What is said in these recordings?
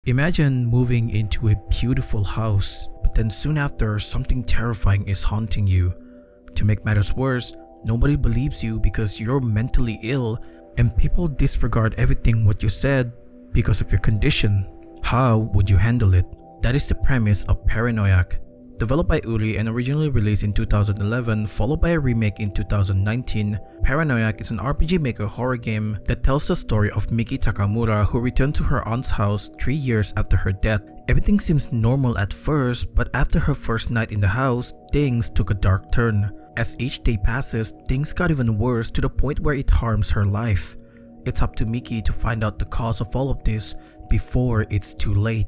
Imagine moving into a beautiful house, but then soon after something terrifying is haunting you. To make matters worse, nobody believes you because you're mentally ill and people disregard everything what you said because of your condition. How would you handle it? That is the premise of Paranoiac. Developed by Uri and originally released in 2011 followed by a remake in 2019, Paranoiac is an RPG Maker horror game that tells the story of Miki Takamura who returned to her aunt's house 3 years after her death. Everything seems normal at first, but after her first night in the house, things took a dark turn. As each day passes, things got even worse to the point where it harms her life. It's up to Miki to find out the cause of all of this before it's too late.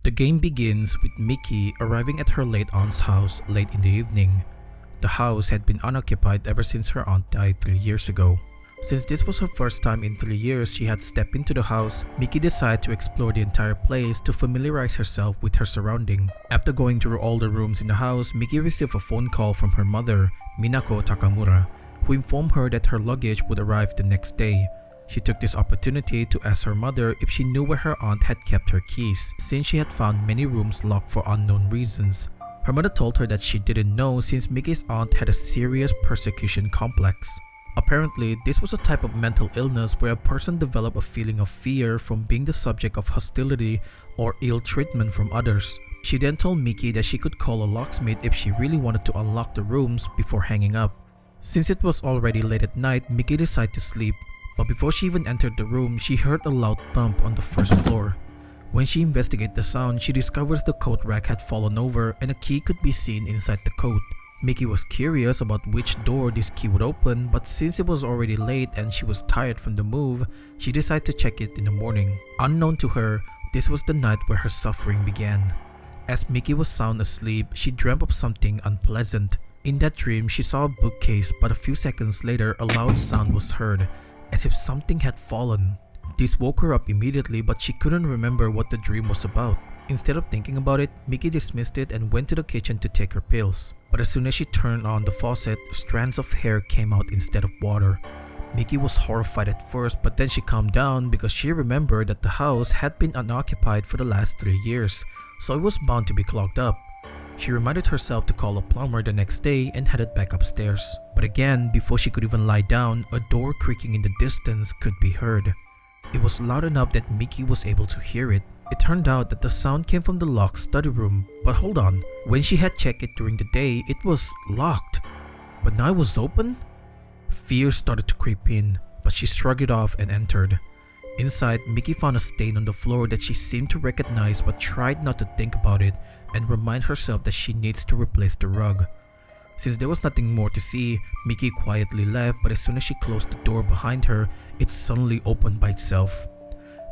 The game begins with Miki arriving at her late aunt's house late in the evening. The house had been unoccupied ever since her aunt died 3 years ago. Since this was her first time in 3 years she had stepped into the house, Miki decided to explore the entire place to familiarize herself with her surrounding. After going through all the rooms in the house, Miki received a phone call from her mother, Minako Takamura, who informed her that her luggage would arrive the next day. She took this opportunity to ask her mother if she knew where her aunt had kept her keys, since she had found many rooms locked for unknown reasons. Her mother told her that she didn't know since Miki's aunt had a serious persecution complex. Apparently, this was a type of mental illness where a person developed a feeling of fear from being the subject of hostility or ill treatment from others. She then told Miki that she could call a locksmith if she really wanted to unlock the rooms before hanging up. Since it was already late at night, Miki decided to sleep. But before she even entered the room, she heard a loud thump on the first floor. When she investigated the sound, she discovers the coat rack had fallen over and a key could be seen inside the coat. Miki was curious about which door this key would open, but since it was already late and she was tired from the move, she decided to check it in the morning. Unknown to her, this was the night where her suffering began. As Miki was sound asleep, she dreamt of something unpleasant. In that dream, she saw a bookcase, but a few seconds later, a loud sound was heard, as if something had fallen. This woke her up immediately, but she couldn't remember what the dream was about. Instead of thinking about it, Miki dismissed it and went to the kitchen to take her pills. But as soon as she turned on the faucet, strands of hair came out instead of water. Miki was horrified at first, but then she calmed down because she remembered that the house had been unoccupied for the last 3 years, so it was bound to be clogged up. She reminded herself to call a plumber the next day and headed back upstairs. But again, before she could even lie down, a door creaking in the distance could be heard. It was loud enough that Miki was able to hear it. It turned out that the sound came from the locked study room. But hold on, when she had checked it during the day, it was locked. But now it was open? Fear started to creep in, but she shrugged it off and entered. Inside, Miki found a stain on the floor that she seemed to recognize but tried not to think about it and remind herself that she needs to replace the rug. Since there was nothing more to see, Miki quietly left, but as soon as she closed the door behind her, it suddenly opened by itself.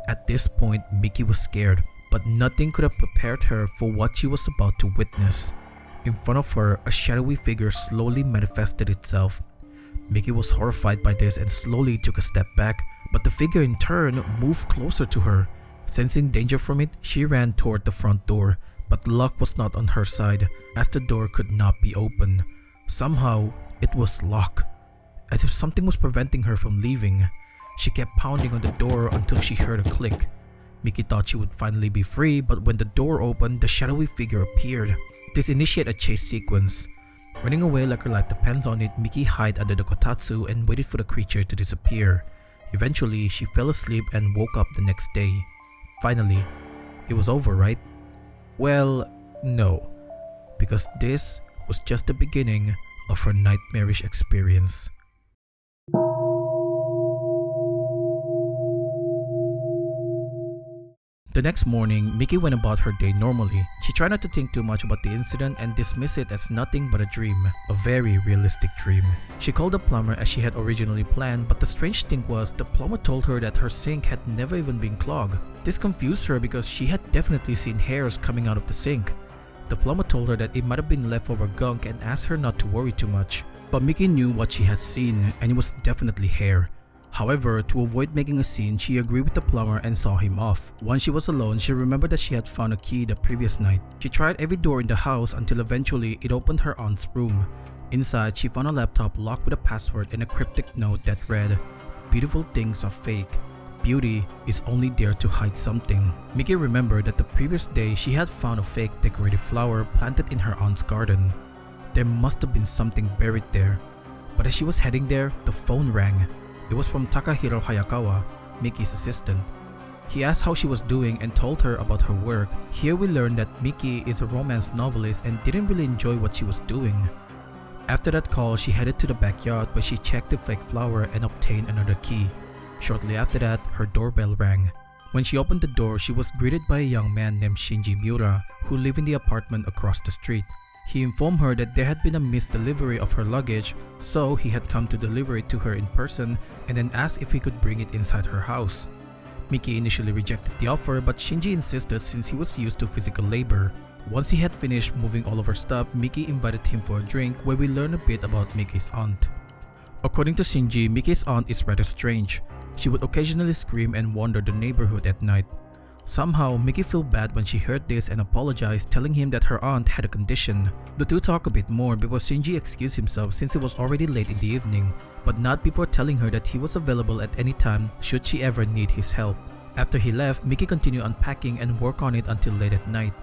At this point, Miki was scared, but nothing could have prepared her for what she was about to witness. In front of her, a shadowy figure slowly manifested itself. Miki was horrified by this and slowly took a step back, but the figure in turn moved closer to her. Sensing danger from it, she ran toward the front door, but luck was not on her side as the door could not be opened. Somehow, it was locked, as if something was preventing her from leaving. She kept pounding on the door until she heard a click. Miki thought she would finally be free, but when the door opened, the shadowy figure appeared. This initiated a chase sequence. Running away like her life depends on it, Miki hid under the kotatsu and waited for the creature to disappear. Eventually, she fell asleep and woke up the next day. Finally, it was over, right? Well, no, because this was just the beginning of her nightmarish experience. The next morning, Miki went about her day normally. She tried not to think too much about the incident and dismiss it as nothing but a dream, a very realistic dream. She called the plumber as she had originally planned, but the strange thing was the plumber told her that her sink had never even been clogged. This confused her because she had definitely seen hairs coming out of the sink. The plumber told her that it might have been leftover gunk and asked her not to worry too much. But Miki knew what she had seen, and it was definitely hair. However, to avoid making a scene, she agreed with the plumber and saw him off. Once she was alone, she remembered that she had found a key the previous night. She tried every door in the house until eventually it opened her aunt's room. Inside, she found a laptop locked with a password and a cryptic note that read, "Beautiful things are fake. Beauty is only there to hide something." Miki remembered that the previous day she had found a fake decorative flower planted in her aunt's garden. There must have been something buried there. But as she was heading there, the phone rang. It was from Takahiro Hayakawa, Miki's assistant. He asked how she was doing and told her about her work. Here we learned that Miki is a romance novelist and didn't really enjoy what she was doing. After that call, she headed to the backyard where she checked the fake flower and obtained another key. Shortly after that, her doorbell rang. When she opened the door, she was greeted by a young man named Shinji Miura who lived in the apartment across the street. He informed her that there had been a missed delivery of her luggage, so he had come to deliver it to her in person and then asked if he could bring it inside her house. Miki initially rejected the offer, but Shinji insisted since he was used to physical labor. Once he had finished moving all of her stuff, Miki invited him for a drink where we learn a bit about Miki's aunt. According to Shinji, Miki's aunt is rather strange. She would occasionally scream and wander the neighborhood at night. Somehow, Miki felt bad when she heard this and apologized, telling him that her aunt had a condition. The two talk a bit more before Shinji excused himself since it was already late in the evening, but not before telling her that he was available at any time should she ever need his help. After he left, Miki continued unpacking and worked on it until late at night.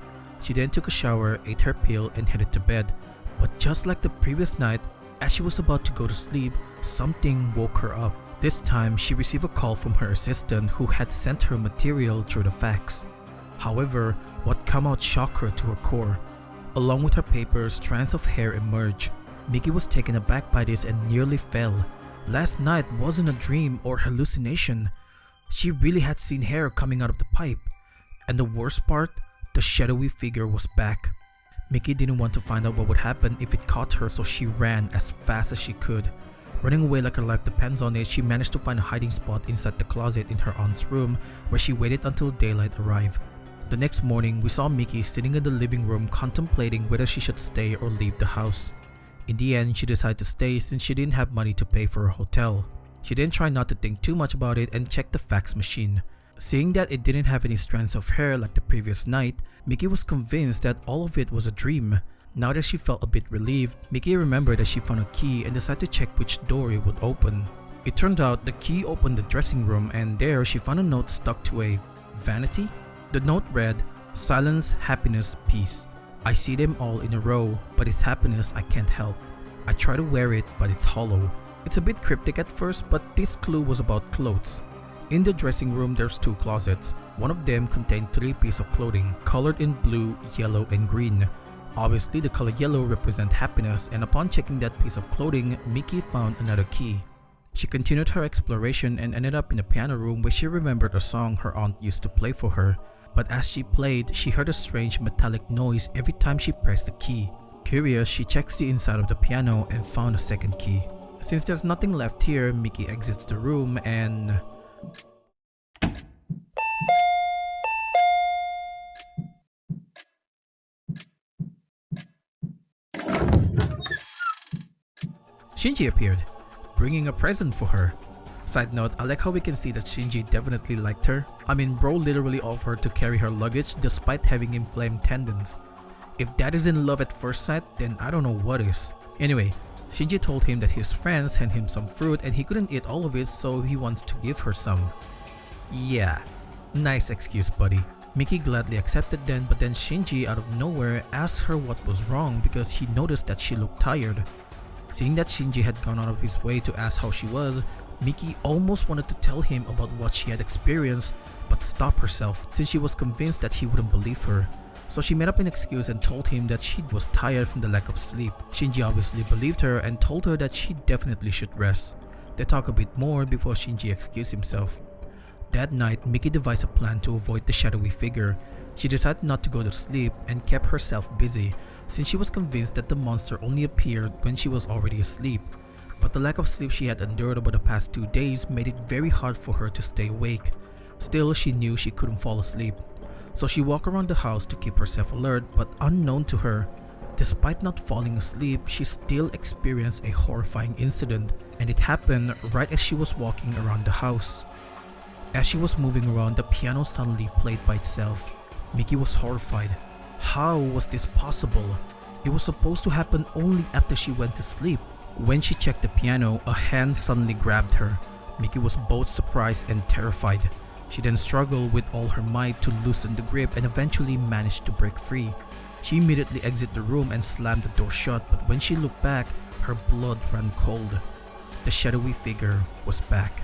She then took a shower, ate her pill, and headed to bed. But just like the previous night, as she was about to go to sleep, something woke her up. This time, she received a call from her assistant who had sent her material through the fax. However, what came out shocked her to her core. Along with her papers, strands of hair emerged. Miki was taken aback by this and nearly fell. Last night wasn't a dream or hallucination. She really had seen hair coming out of the pipe. And the worst part, the shadowy figure was back. Miki didn't want to find out what would happen if it caught her, so she ran as fast as she could. Running away like her life depends on it, she managed to find a hiding spot inside the closet in her aunt's room where she waited until daylight arrived. The next morning, we saw Miki sitting in the living room contemplating whether she should stay or leave the house. In the end, she decided to stay since she didn't have money to pay for a hotel. She then tried not to think too much about it and checked the fax machine. Seeing that it didn't have any strands of hair like the previous night, Miki was convinced that all of it was a dream. Now that she felt a bit relieved, Miki remembered that she found a key and decided to check which door it would open. It turned out the key opened the dressing room, and there she found a note stuck to a vanity. The note read, "Silence, happiness, peace. I see them all in a row, but it's happiness I can't help. I try to wear it, but it's hollow." It's a bit cryptic at first, but this clue was about clothes. In the dressing room, there's two closets. One of them contained 3 pieces of clothing, colored in blue, yellow, and green. Obviously, the color yellow represents happiness, and upon checking that piece of clothing, Miki found another key. She continued her exploration and ended up in a piano room where she remembered a song her aunt used to play for her. But as she played, she heard a strange metallic noise every time she pressed the key. Curious, she checks the inside of the piano and found a second key. Since there's nothing left here, Miki exits the room and... Shinji appeared, bringing a present for her. Side note, I like how we can see that Shinji definitely liked her. I mean, bro literally offered to carry her luggage despite having inflamed tendons. If that isn't love at first sight, then I don't know what is. Anyway, Shinji told him that his friend sent him some fruit and he couldn't eat all of it, so he wants to give her some. Yeah, nice excuse, buddy. Miki gladly accepted then, but then Shinji out of nowhere asked her what was wrong because he noticed that she looked tired. Seeing that Shinji had gone out of his way to ask how she was, Miki almost wanted to tell him about what she had experienced, but stopped herself since she was convinced that he wouldn't believe her. So she made up an excuse and told him that she was tired from the lack of sleep. Shinji obviously believed her and told her that she definitely should rest. They talked a bit more before Shinji excused himself. That night, Miki devised a plan to avoid the shadowy figure. She decided not to go to sleep and kept herself busy, since she was convinced that the monster only appeared when she was already asleep. But the lack of sleep she had endured over the past 2 days made it very hard for her to stay awake. Still, she knew she couldn't fall asleep. So she walked around the house to keep herself alert, but unknown to her, despite not falling asleep, she still experienced a horrifying incident, and it happened right as she was walking around the house. As she was moving around, the piano suddenly played by itself. Miki was horrified. How was this possible? It was supposed to happen only after she went to sleep. When she checked the piano, a hand suddenly grabbed her. Miki was both surprised and terrified. She then struggled with all her might to loosen the grip and eventually managed to break free. She immediately exited the room and slammed the door shut, but when she looked back, her blood ran cold. The shadowy figure was back,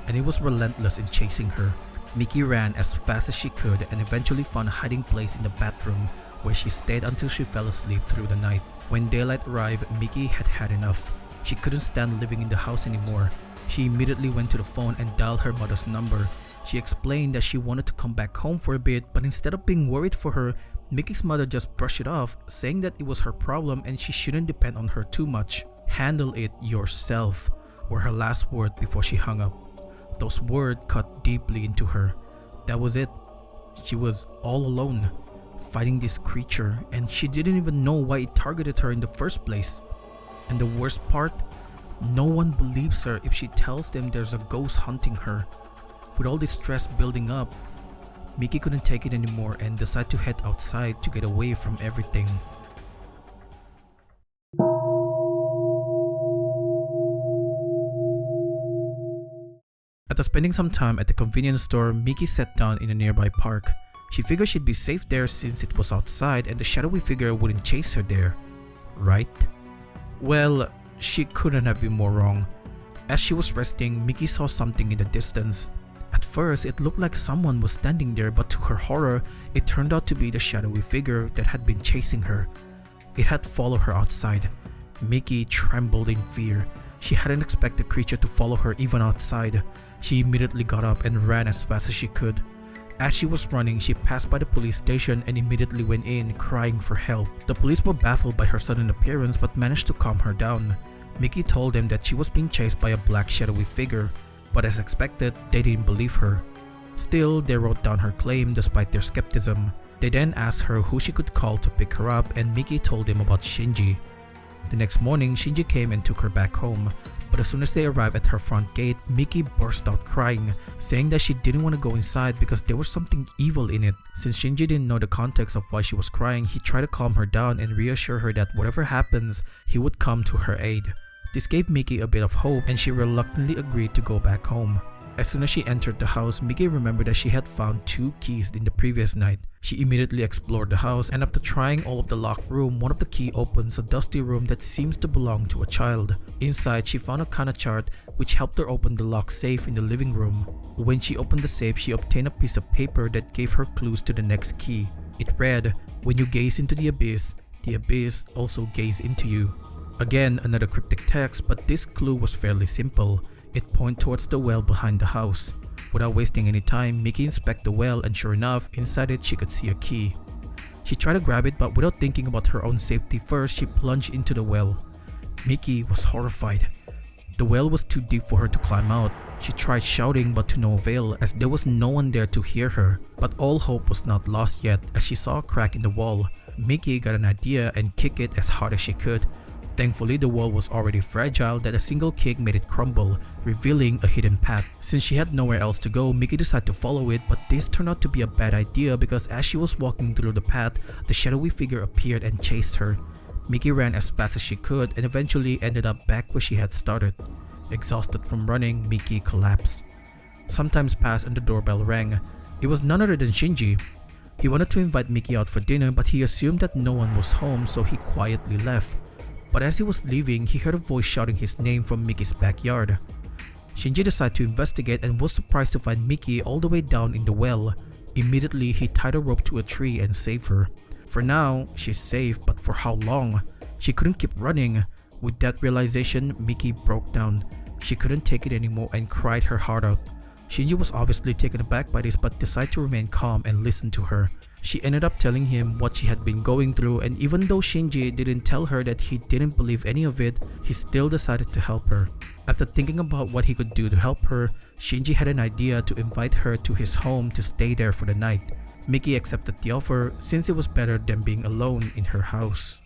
and it was relentless in chasing her. Miki ran as fast as she could and eventually found a hiding place in the bathroom, where she stayed until she fell asleep through the night. When daylight arrived, Miki had had enough. She couldn't stand living in the house anymore. She immediately went to the phone and dialed her mother's number. She explained that she wanted to come back home for a bit, but instead of being worried for her, Miki's mother just brushed it off, saying that it was her problem and she shouldn't depend on her too much. "Handle it yourself," were her last words before she hung up. Those words cut deeply into her. That was it. She was all alone, fighting this creature, and she didn't even know why it targeted her in the first place. And the worst part, no one believes her if she tells them there's a ghost hunting her. With all this stress building up, Miki couldn't take it anymore and decided to head outside to get away from everything. After spending some time at the convenience store, Miki sat down in a nearby park. She figured she'd be safe there since it was outside and the shadowy figure wouldn't chase her there, right? Well, she couldn't have been more wrong. As she was resting, Miki saw something in the distance. At first, it looked like someone was standing there, but to her horror, it turned out to be the shadowy figure that had been chasing her. It had followed her outside. Miki trembled in fear. She hadn't expected the creature to follow her even outside. She immediately got up and ran as fast as she could. As she was running, she passed by the police station and immediately went in, crying for help. The police were baffled by her sudden appearance but managed to calm her down. Miki told them that she was being chased by a black shadowy figure, but as expected, they didn't believe her. Still, they wrote down her claim despite their skepticism. They then asked her who she could call to pick her up, and Miki told them about Shinji. The next morning, Shinji came and took her back home, but as soon as they arrived at her front gate, Miki burst out crying, saying that she didn't want to go inside because there was something evil in it. Since Shinji didn't know the context of why she was crying, he tried to calm her down and reassure her that whatever happens, he would come to her aid. This gave Miki a bit of hope and she reluctantly agreed to go back home. As soon as she entered the house, Miki remembered that she had found 2 keys in the previous night. She immediately explored the house, and after trying all of the locked room, one of the key opens a dusty room that seems to belong to a child. Inside, she found a kana chart which helped her open the locked safe in the living room. When she opened the safe, she obtained a piece of paper that gave her clues to the next key. It read, "When you gaze into the abyss also gaze into you." Again, another cryptic text, but this clue was fairly simple. It pointed towards the well behind the house. Without wasting any time, Miki inspected the well, and sure enough, inside it she could see a key. She tried to grab it, but without thinking about her own safety first, she plunged into the well. Miki was horrified. The well was too deep for her to climb out. She tried shouting, but to no avail, as there was no one there to hear her. But all hope was not lost yet, as she saw a crack in the wall. Miki got an idea and kicked it as hard as she could. Thankfully, the wall was already fragile that a single kick made it crumble, revealing a hidden path. Since she had nowhere else to go, Miki decided to follow it, but this turned out to be a bad idea because as she was walking through the path, the shadowy figure appeared and chased her. Miki ran as fast as she could and eventually ended up back where she had started. Exhausted from running, Miki collapsed. Some time passed and the doorbell rang. It was none other than Shinji. He wanted to invite Miki out for dinner, but he assumed that no one was home, so he quietly left. But as he was leaving, he heard a voice shouting his name from Miki's backyard. Shinji decided to investigate and was surprised to find Miki all the way down in the well. Immediately, he tied a rope to a tree and saved her. For now, she's safe, but for how long? She couldn't keep running. With that realization, Miki broke down. She couldn't take it anymore and cried her heart out. Shinji was obviously taken aback by this but decided to remain calm and listen to her. She ended up telling him what she had been going through, and even though Shinji didn't tell her that he didn't believe any of it, he still decided to help her. After thinking about what he could do to help her, Shinji had an idea to invite her to his home to stay there for the night. Miki accepted the offer since it was better than being alone in her house.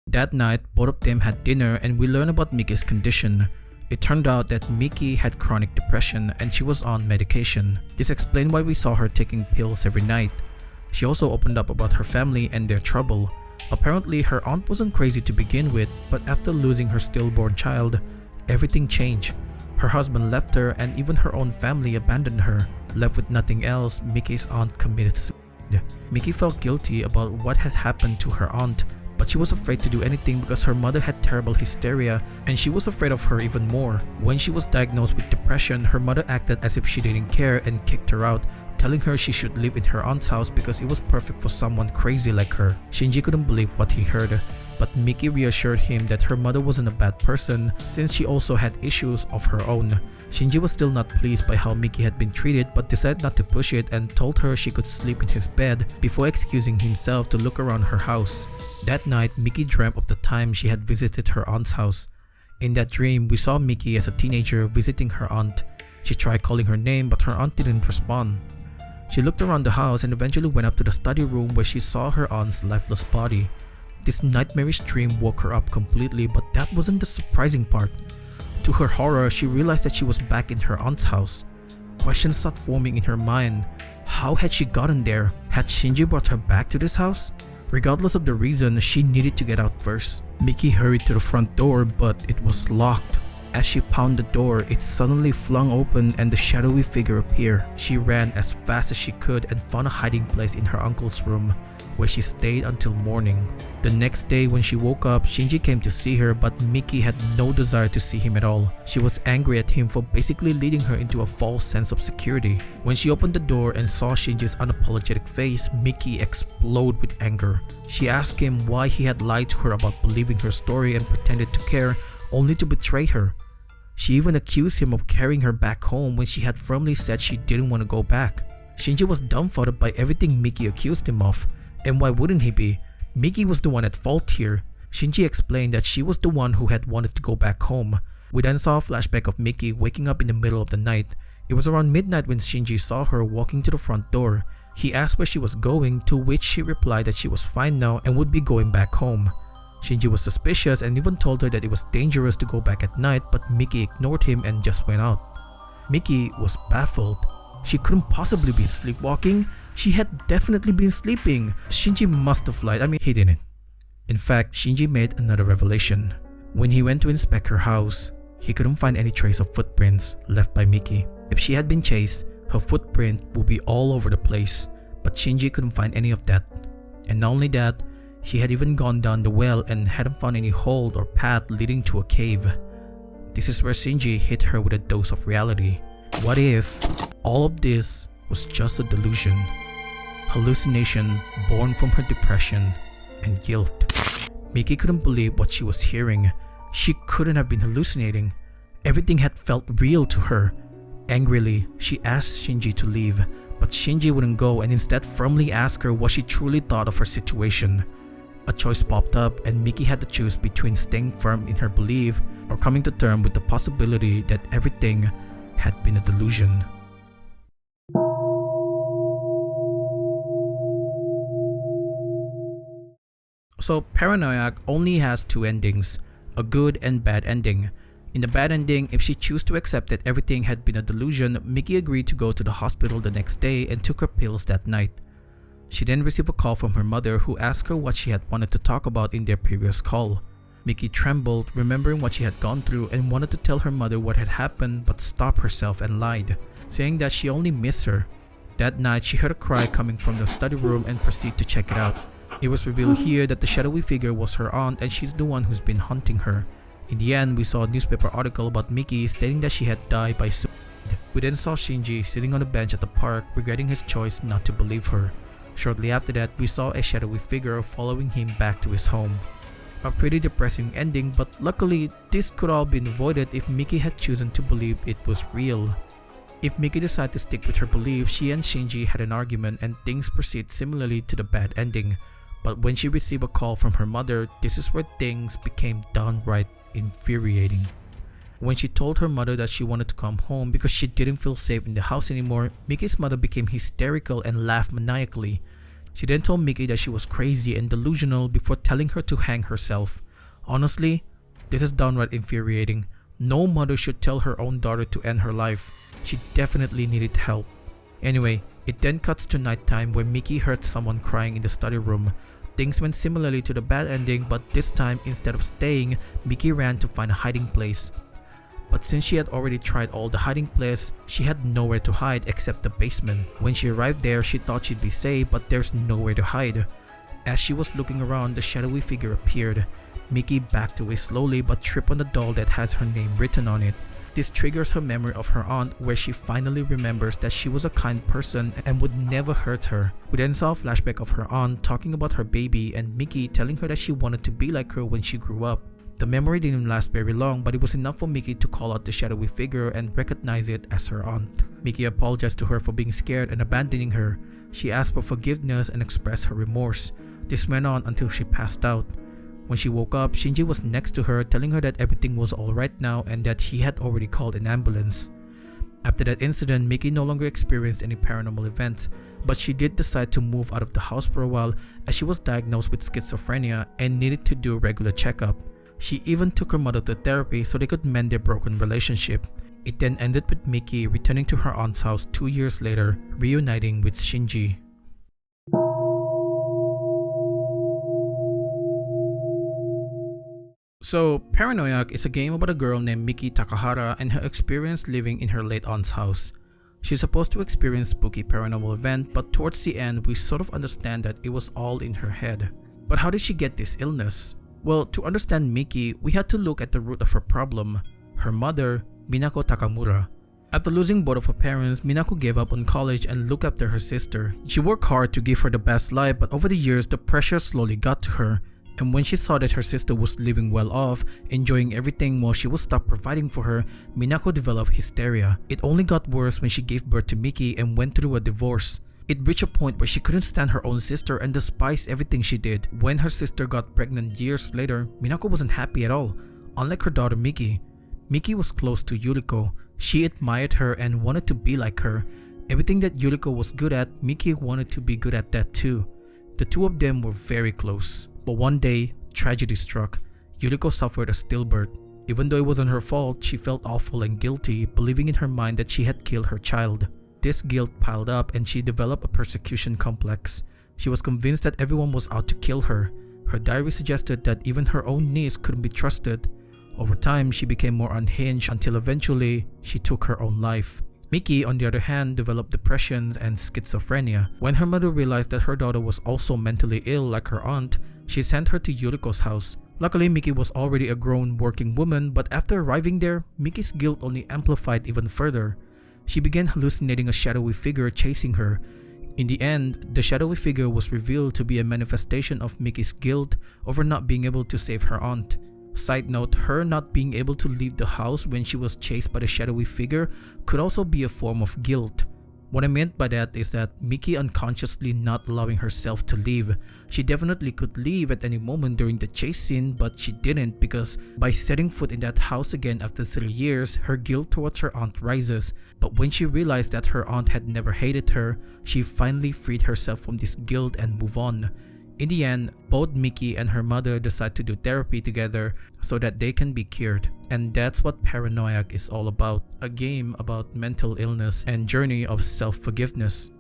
That night, both of them had dinner and we learned about Miki's condition. It turned out that Miki had chronic depression and she was on medication. This explained why we saw her taking pills every night. She also opened up about her family and their trouble. Apparently, her aunt wasn't crazy to begin with, but after losing her stillborn child, everything changed. Her husband left her and even her own family abandoned her. Left with nothing else, Miki's aunt committed suicide. Miki felt guilty about what had happened to her aunt, but she was afraid to do anything because her mother had terrible hysteria and she was afraid of her even more. When she was diagnosed with depression, her mother acted as if she didn't care and kicked her out, telling her she should live in her aunt's house because it was perfect for someone crazy like her. Shinji couldn't believe what he heard, but Miki reassured him that her mother wasn't a bad person since she also had issues of her own. Shinji was still not pleased by how Miki had been treated but decided not to push it and told her she could sleep in his bed before excusing himself to look around her house. That night, Miki dreamt of the time she had visited her aunt's house. In that dream, we saw Miki as a teenager visiting her aunt. She tried calling her name but her aunt didn't respond. She looked around the house and eventually went up to the study room where she saw her aunt's lifeless body. This nightmarish dream woke her up completely, but that wasn't the surprising part. To her horror, she realized that she was back in her aunt's house. Questions started forming in her mind. How had she gotten there? Had Shinji brought her back to this house? Regardless of the reason, she needed to get out first. Miki hurried to the front door, but it was locked. As she pounded the door, it suddenly flung open and the shadowy figure appeared. She ran as fast as she could and found a hiding place in her uncle's room, where she stayed until morning. The next day when she woke up, Shinji came to see her, but Miki had no desire to see him at all. She was angry at him for basically leading her into a false sense of security. When she opened the door and saw Shinji's unapologetic face, Miki exploded with anger. She asked him why he had lied to her about believing her story and pretended to care, only to betray her. She even accused him of carrying her back home when she had firmly said she didn't want to go back. Shinji was dumbfounded by everything Miki accused him of. And why wouldn't he be? Miki was the one at fault here. Shinji explained that she was the one who had wanted to go back home. We then saw a flashback of Miki waking up in the middle of the night. It was around midnight when Shinji saw her walking to the front door. He asked where she was going, to which she replied that she was fine now and would be going back home. Shinji was suspicious and even told her that it was dangerous to go back at night, but Miki ignored him and just went out. Miki was baffled. She couldn't possibly be sleepwalking. She had definitely been sleeping. Shinji must have lied. He didn't. In fact, Shinji made another revelation. When he went to inspect her house, he couldn't find any trace of footprints left by Miki. If she had been chased, her footprint would be all over the place, but Shinji couldn't find any of that. And not only that, he had even gone down the well and hadn't found any hole or path leading to a cave. This is where Shinji hit her with a dose of reality. What if all of this was just a delusion? Hallucination born from her depression and guilt. Miki couldn't believe what she was hearing. She couldn't have been hallucinating. Everything had felt real to her. Angrily, she asked Shinji to leave, but Shinji wouldn't go and instead firmly asked her what she truly thought of her situation. A choice popped up and Miki had to choose between staying firm in her belief or coming to terms with the possibility that everything had been a delusion. So Paranoiac only has two endings, a good and bad ending. In the bad ending, if she chose to accept that everything had been a delusion, Miki agreed to go to the hospital the next day and took her pills that night. She then received a call from her mother who asked her what she had wanted to talk about in their previous call. Miki trembled, remembering what she had gone through, and wanted to tell her mother what had happened but stopped herself and lied, saying that she only missed her. That night, she heard a cry coming from the study room and proceeded to check it out. It was revealed here that the shadowy figure was her aunt and she's the one who's been hunting her. In the end, we saw a newspaper article about Miki stating that she had died by suicide. We then saw Shinji sitting on a bench at the park regretting his choice not to believe her. Shortly after that, we saw a shadowy figure following him back to his home. A pretty depressing ending, but luckily this could all been avoided if Miki had chosen to believe it was real. If Miki decided to stick with her belief, she and Shinji had an argument and things proceed similarly to the bad ending. But when she received a call from her mother, this is where things became downright infuriating. When she told her mother that she wanted to come home because she didn't feel safe in the house anymore, Miki's mother became hysterical and laughed maniacally. She then told Miki that she was crazy and delusional before telling her to hang herself. Honestly, this is downright infuriating. No mother should tell her own daughter to end her life. She definitely needed help. Anyway, it then cuts to nighttime where Miki heard someone crying in the study room. Things went similarly to the bad ending, but this time instead of staying, Miki ran to find a hiding place. But since she had already tried all the hiding places, she had nowhere to hide except the basement. When she arrived there, she thought she'd be safe, but there's nowhere to hide. As she was looking around, the shadowy figure appeared. Miki backed away slowly but tripped on the doll that has her name written on it. This triggers her memory of her aunt, where she finally remembers that she was a kind person and would never hurt her. We then saw a flashback of her aunt talking about her baby and Miki telling her that she wanted to be like her when she grew up. The memory didn't last very long, but it was enough for Miki to call out the shadowy figure and recognize it as her aunt. Miki apologized to her for being scared and abandoning her. She asked for forgiveness and expressed her remorse. This went on until she passed out. When she woke up, Shinji was next to her, telling her that everything was alright now and that he had already called an ambulance. After that incident, Miki no longer experienced any paranormal events, but she did decide to move out of the house for a while as she was diagnosed with schizophrenia and needed to do a regular checkup. She even took her mother to therapy so they could mend their broken relationship. It then ended with Miki returning to her aunt's house 2 years later, reuniting with Shinji. So, Paranoiac is a game about a girl named Miki Takamura and her experience living in her late aunt's house. She's supposed to experience spooky paranormal event, but towards the end we sort of understand that it was all in her head. But how did she get this illness? Well, to understand Miki, we had to look at the root of her problem, her mother, Minako Takamura. After losing both of her parents, Minako gave up on college and looked after her sister. She worked hard to give her the best life, but over the years the pressure slowly got to her. And when she saw that her sister was living well off, enjoying everything while she was stopped providing for her, Minako developed hysteria. It only got worse when she gave birth to Miki and went through a divorce. It reached a point where she couldn't stand her own sister and despised everything she did. When her sister got pregnant years later, Minako wasn't happy at all. Unlike her daughter Miki, Miki was close to Yuriko. She admired her and wanted to be like her. Everything that Yuriko was good at, Miki wanted to be good at that too. The two of them were very close. But one day, tragedy struck. Yuriko suffered a stillbirth. Even though it wasn't her fault, she felt awful and guilty, believing in her mind that she had killed her child. This guilt piled up and she developed a persecution complex. She was convinced that everyone was out to kill her. Her diary suggested that even her own niece couldn't be trusted. Over time, she became more unhinged until eventually, she took her own life. Miki, on the other hand, developed depression and schizophrenia. When her mother realized that her daughter was also mentally ill like her aunt, she sent her to Yuriko's house. Luckily, Miki was already a grown working woman, but after arriving there, Miki's guilt only amplified even further. She began hallucinating a shadowy figure chasing her. In the end, the shadowy figure was revealed to be a manifestation of Miki's guilt over not being able to save her aunt. Side note, her not being able to leave the house when she was chased by the shadowy figure could also be a form of guilt. What I meant by that is that Miki unconsciously not allowing herself to leave. She definitely could leave at any moment during the chase scene, but she didn't because by setting foot in that house again after 3 years, her guilt towards her aunt rises. But when she realized that her aunt had never hated her, she finally freed herself from this guilt and moved on. In the end, both Miki and her mother decide to do therapy together so that they can be cured. And that's what Paranoiac is all about, a game about mental illness and journey of self-forgiveness.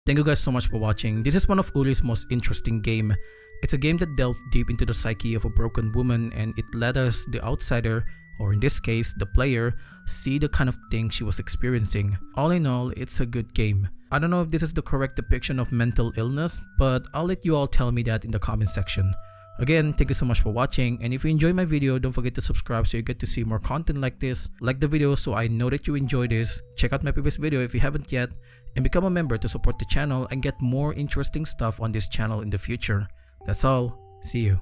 Thank you guys so much for watching. This is one of Uri's most interesting game. It's a game that delves deep into the psyche of a broken woman and it let us, the outsider, or in this case, the player, see the kind of thing she was experiencing. All in all, it's a good game. I don't know if this is the correct depiction of mental illness, but I'll let you all tell me that in the comment section. Again, thank you so much for watching, and if you enjoyed my video, don't forget to subscribe so you get to see more content like this. Like the video so I know that you enjoyed this. Check out my previous video if you haven't yet, and become a member to support the channel and get more interesting stuff on this channel in the future. That's all. See you.